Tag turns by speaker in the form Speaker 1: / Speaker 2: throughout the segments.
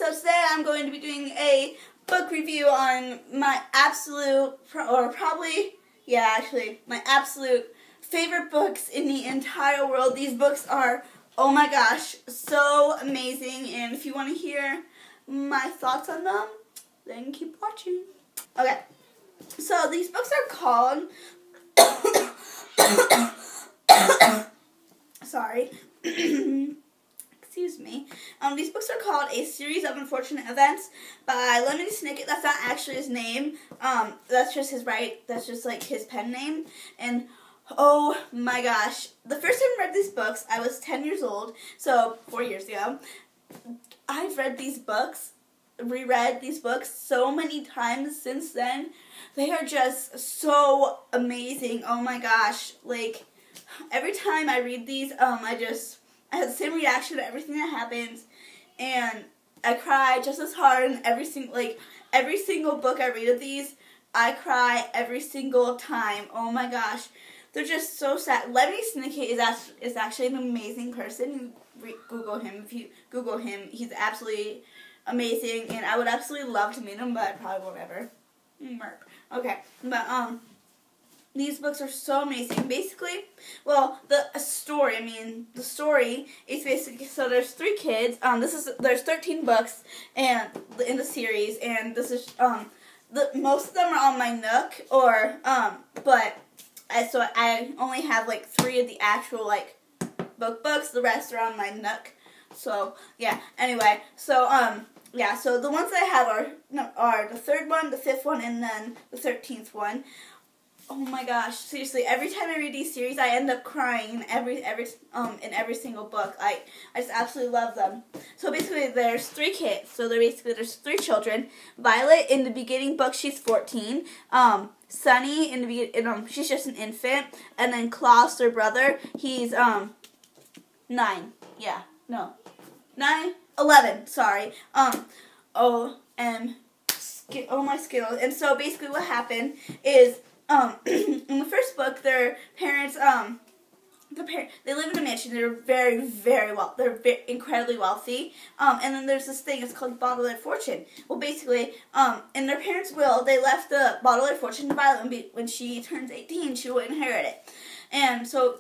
Speaker 1: So today I'm going to be doing a book review on my absolute, my absolute favorite books in the entire world. These books are, oh my gosh, so amazing. And if you want to hear my thoughts on them, then keep watching. Okay, so these books are called, sorry, excuse me. These books are called A Series of Unfortunate Events by Lemony Snicket. That's not actually his name. That's just that's just like his pen name. And oh my gosh, the first time I read these books, I was 10 years old, so 4 years ago. I've read these books, reread these books so many times since then. They are just so amazing. Oh my gosh, like every time I read these, I have the same reaction to everything that happens, and I cry just as hard in every single book I read of these. I cry every single time. Oh my gosh, they're just so sad. Lemony Snicket is actually an amazing person. Google him. If you Google him, he's absolutely amazing, and I would absolutely love to meet him, but I probably won't ever. Okay, but these books are so amazing. Basically, well, the story is basically, so there's 3 kids. There's 13 books and in the series, and this is most of them are on my Nook, but I only have like 3 of the actual books. The rest are on my Nook. So yeah. Anyway, so so the ones I have are the 3rd one, the 5th one, and then the 13th one. Oh my gosh, seriously, every time I read these series, I end up crying in every single book. I just absolutely love them. So basically, there's 3 kids. So there's 3 children. Violet, in the beginning book, she's 14. Sunny, in the beginning, she's just an infant. And then Klaus, their brother, he's 9. Yeah, no, 11. Sorry. Oh my Skittles. And so basically, what happened is, in the first book, their parents, they live in a mansion. They're very, very incredibly wealthy. And then there's this thing, it's called Bottle of Their Fortune. Well, basically, in their parents' will, they left the Bottle of Their Fortune to Violet. When she turns 18, she will inherit it. And so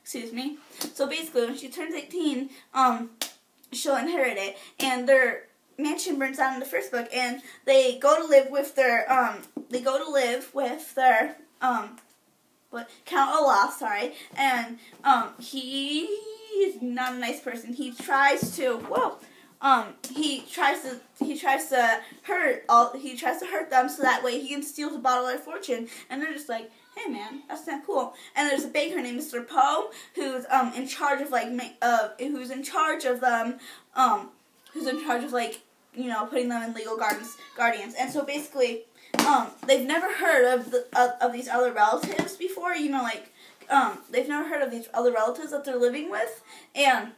Speaker 1: excuse me. So basically, when she turns 18, she'll inherit it. And their mansion burns down in the first book, and they go to live with their Count Olaf, sorry, and he is not a nice person. He tries to hurt them so that way he can steal the Bottle of Their Fortune, and they're just like, hey man, that's not cool. And there's a baker named Mr. Poe who's in charge of putting them in legal guardians. And so basically, they've never heard of these other relatives before. They've never heard of these other relatives that they're living with. And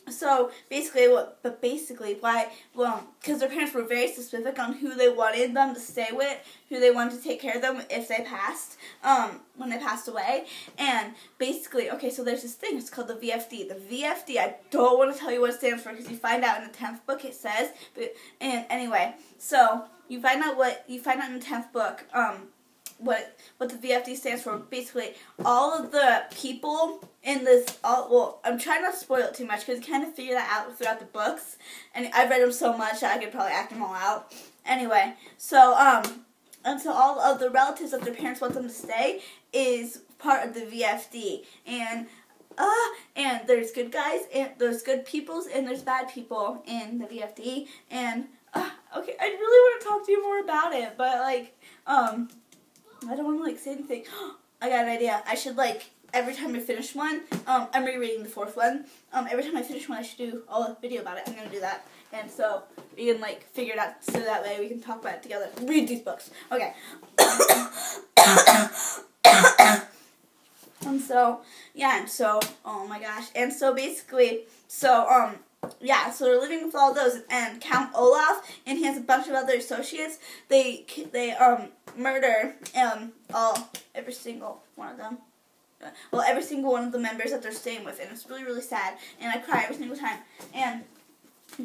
Speaker 1: so basically, because their parents were very specific on who they wanted them to stay with, who they wanted to take care of them if they passed, when they passed away. And basically, okay, so there's this thing, it's called the VFD. The VFD, I don't want to tell you what it stands for because you find out in the 10th book it says, and anyway, so you find out in the 10th book, what the VFD stands for. Basically, all of the people in this, I'm trying not to spoil it too much because you kind of figure that out throughout the books, and I've read them so much that I could probably act them all out. Anyway, so and so all of the relatives that their parents want them to stay is part of the VFD, and there's good guys, and there's good peoples, and there's bad people in the VFD, and okay, I really want to talk to you more about it, but I don't want to say anything. I got an idea. I should every time I finish one, I'm rereading the 4th one. Every time I finish one, I should do a video about it. I'm gonna do that, and so we can figure it out, so that way we can talk about it together. Read these books, okay? And so oh my gosh, and so basically, so they're living with all those, and Count Olaf, and he has a bunch of other associates. They murder every single one of them. well, every single one of the members that they're staying with, and it's really, really sad, and I cry every single time. And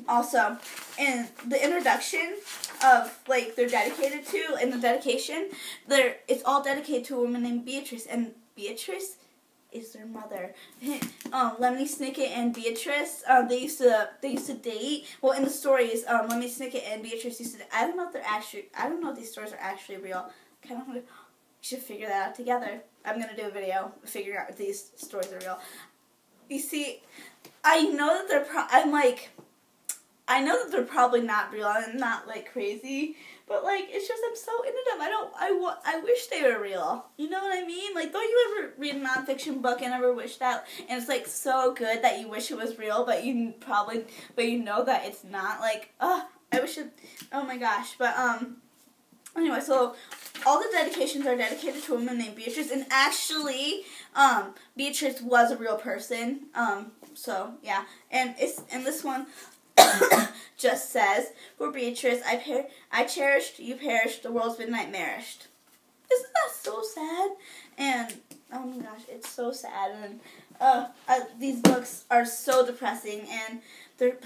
Speaker 1: also, in the introduction of, like, they're dedicated to, in the dedication, it's all dedicated to a woman named Beatrice, and Beatrice is their mother. Lemony Snicket and Beatrice, they used to date. Well, in the stories, Lemony Snicket and Beatrice used to date. I don't know if these stories are actually real. Kind of, we should figure that out together. I'm gonna do a video figuring out if these stories are real. You see, I know that I know that they're probably not real and not, like, crazy, but, like, it's just I'm so into them. I wish they were real. You know what I mean? Like, don't you ever read a nonfiction book and ever wish that, and it's, like, so good that you wish it was real, but you know that it's not. Like, I wish it, oh my gosh. But, anyway, so all the dedications are dedicated to a woman named Beatrice, and actually, Beatrice was a real person, so, yeah, and this one just says, for Beatrice, I cherished, you perished, the world's been nightmarish. Isn't that so sad? And, oh my gosh, it's so sad, and, these books are so depressing, and they're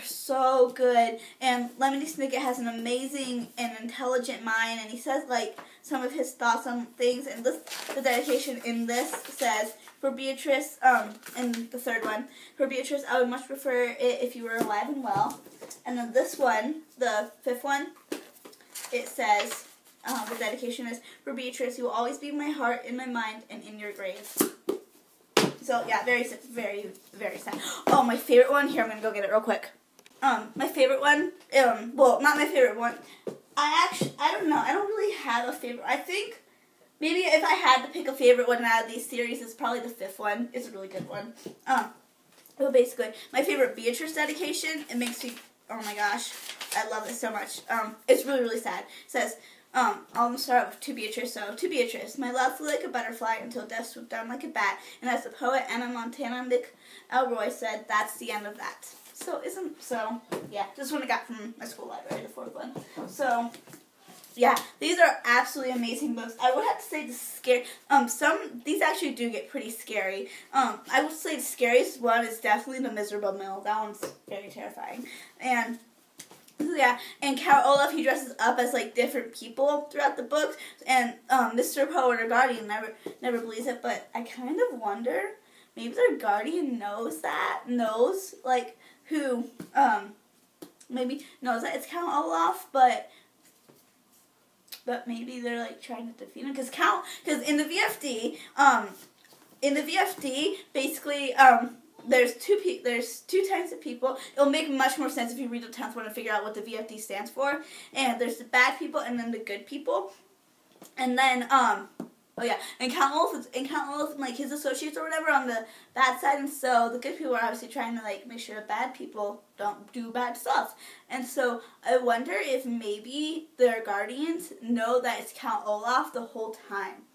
Speaker 1: so good, and Lemony Snicket has an amazing and intelligent mind, and he says, like, some of his thoughts on things, and the dedication in this says, for Beatrice, and the third one, for Beatrice, I would much prefer it if you were alive and well. And then this one, the fifth one, it says, the dedication is, for Beatrice, you will always be in my heart, in my mind, and in your grave. So, yeah, very, very, very sad. Oh, my favorite one, here, I'm going to go get it real quick. My favorite one, well, not my favorite one, I don't know, I don't really have a favorite. I think maybe if I had to pick a favorite one out of these series, it's probably the fifth one. It's a really good one. But basically, my favorite Beatrice dedication, it makes me, oh my gosh, I love it so much. It's really, really sad. It says, I'll start with to Beatrice. So, to Beatrice, my love flew like a butterfly until death swooped down like a bat. And as the poet Anna Montana McElroy said, that's the end of that. So, yeah, this one I got from my school library, the fourth one. So, yeah, these are absolutely amazing books. I would have to say the scary, these actually do get pretty scary. I would say the scariest one is definitely The Miserable Mill. That one's very terrifying. And, yeah, and Count Olaf, he dresses up as, like, different people throughout the books, and, Mr. Poet or Guardian never believes it, but I kind of wonder, maybe their guardian knows, like, who, maybe knows that it's Count Olaf, but maybe they're, like, trying to defeat him, because in the VFD, basically, there's two types of people. It'll make much more sense if you read the 10th one and figure out what the VFD stands for. And there's the bad people and then the good people. And then, oh yeah, and Count Olaf and, like, his associates or whatever on the bad side, and so the good people are obviously trying to, like, make sure the bad people don't do bad stuff. And so I wonder if maybe their guardians know that it's Count Olaf the whole time.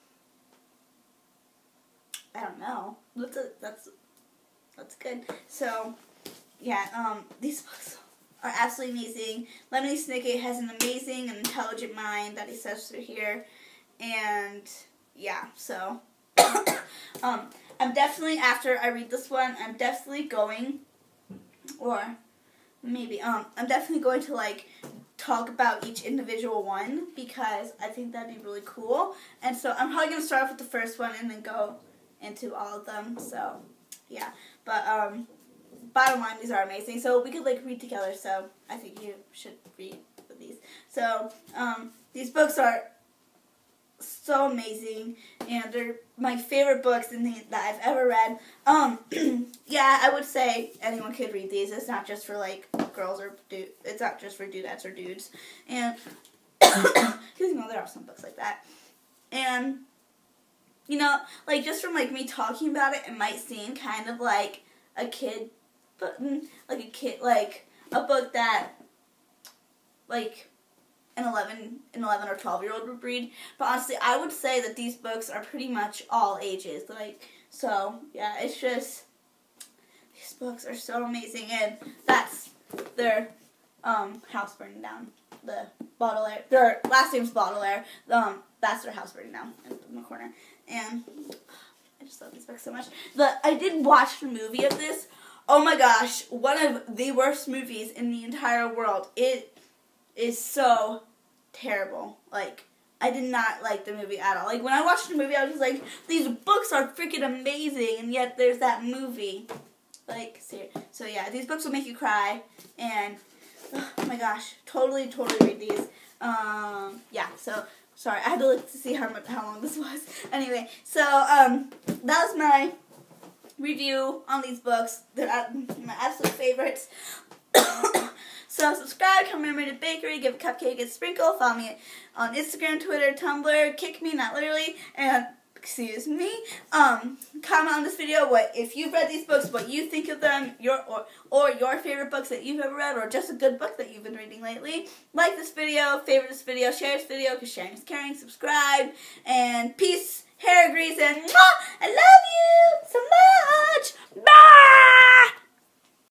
Speaker 1: I don't know. That's good. So, yeah, these books are absolutely amazing. Lemony Snicket has an amazing and intelligent mind that he says through here. And, yeah, so, I'm definitely, after I read this one, I'm definitely going to, like, talk about each individual one, because I think that'd be really cool. And so I'm probably going to start off with the first one and then go into all of them, so, yeah. But, bottom line, these are amazing. So we could, like, read together, so I think you should read with these. So, these books are so amazing, and they're my favorite books that I've ever read. Yeah, I would say anyone could read these. It's not just for, like, girls or dudes. It's not just for dudettes or dudes. And, because, you know, there are some books like that. And, you know, like, just from, like, me talking about it, it might seem kind of like a kid, like a book that, like, an 11 or 12-year-old would read. But honestly, I would say that these books are pretty much all ages. Like, so, yeah, it's just, these books are so amazing, and that's their, house burning down. The Baudelaire, their last name's Baudelaire, that's their house burning down in the corner. And I just love these books so much. But I did watch the movie of this. Oh my gosh, one of the worst movies in the entire world. It is so terrible. Like, I did not like the movie at all. Like, when I watched the movie, I was just like, these books are freaking amazing, and yet there's that movie. Like, seriously. So yeah, these books will make you cry, and oh my gosh, totally read these. Yeah, so, sorry, I had to look to see how long this was. Anyway, so, that was my review on these books. They're my absolute favorites. So subscribe, come remember to bakery, give a cupcake a sprinkle, follow me on Instagram, Twitter, Tumblr, kick me, not literally, and excuse me. Comment on this video if you've read these books, what you think of them, or your favorite books that you've ever read, or just a good book that you've been reading lately. Like this video, favorite this video, share this video, because sharing is caring, subscribe, and peace, hair grease, and mwah, I love you so much. Bye!